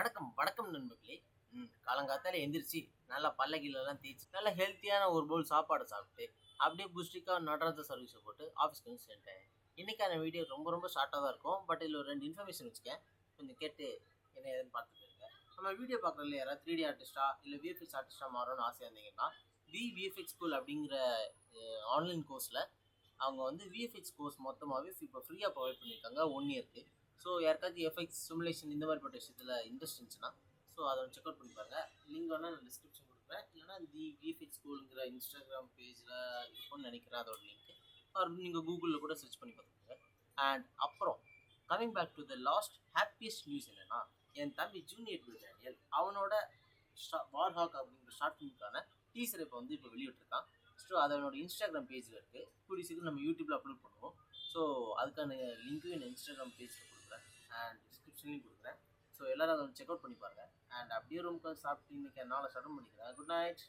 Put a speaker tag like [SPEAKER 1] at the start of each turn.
[SPEAKER 1] வணக்கம் வணக்கம் நண்பர்களே. காலங்காத்தால எந்திரிச்சு நல்லா பல்ல கீழெல்லாம் தேய்ச்சி நல்லா ஹெல்த்தியான ஒரு பவுல் சாப்பாடு சாப்பிட்டு அப்படியே புஷ்டிக்கா நடராஜா சர்வீஸை போட்டு ஆஃபீஸ்க்கு வந்து சேர்ந்துட்டேன். இன்னைக்கான வீடியோ ரொம்ப ரொம்ப ஷார்ட்டாக தான் இருக்கும். பட் இதில் ஒரு 2 இன்ஃபர்மேஷன் வச்சுக்கேன். கொஞ்சம் கேட்டு என்ன ஏதுன்னு பார்த்து போயிருங்க. நம்ம வீடியோ பார்க்குறதுல யாராவது 3D ஆர்டிஸ்டா இல்லை விஎஃப்எக்ஸ் ஆர்டிஸ்டா மாறணும்னு ஆசையாக இருந்தீங்கன்னா விஎஃப்எக்ஸ் ஸ்கூல் அப்படிங்கிற ஆன்லைன் கோர்ஸில் அவங்க வந்து விஎஃப்எக்ஸ் கோர்ஸ் மொத்தமாகவே இப்போ ஃப்ரீயாக ப்ரொவைட் பண்ணியிருக்காங்க 1 இயருக்கு. ஸோ யாருக்காச்சும் எஃப்எக்ஸ் சிமுலேஷன் இந்த மாதிரிப்பட்ட விஷயத்தில் இன்ட்ரெஸ்ட் இருந்துச்சுன்னா ஸோ அதை செக் அவுட் பண்ணி பாருங்க. லிங்க் வேணால் நான் டிஸ்கிரிப்ஷன் கொடுக்குறேன். இல்லைனா தி விஎஃப்எக்ஸ் ஸ்கூலுங்கிற இன்ஸ்டாகிராம் பேஜில் இருக்கும்னு நினைக்கிறேன் அதோட லிங்க். நீங்கள் கூகுளில் கூட சர்ச் பண்ணி பார்த்துக்கோங்க. அண்ட் அப்புறம் coming back to the last happiest news என்னென்னா, என் தம்பி ஜூனியர் டேனியல் அவனோட வார்ஹாக் அப்படிங்கிற ஷார்ட் ஃபிலிமுக்கான டீசர் இப்போ வெளியிட்டிருக்கான். ஸோ அதனோட இன்ஸ்டாகிராம் பேஜில் இருக்குது. கூடிய சீக்கிரம் நம்ம யூடியூப்பில் அப்லோட் பண்ணுவோம். ஸோ அதுக்கான லிங்க்கும் என் இன்ஸ்டாகிராம் பேஜில் கொடுக்குறேன் அண்ட் டிஸ்கிரிப்ஷன்லையும் கொடுக்குறேன். ஸோ எல்லோரும் அதை செக் அவுட் பண்ணி பாருங்கள். அண்ட் அப்படியே ரொம்ப சாப்பிட்டு இன்றைக்கி நாளை ஸ்டார்ட் பண்ணிக்கிறேன். Good night.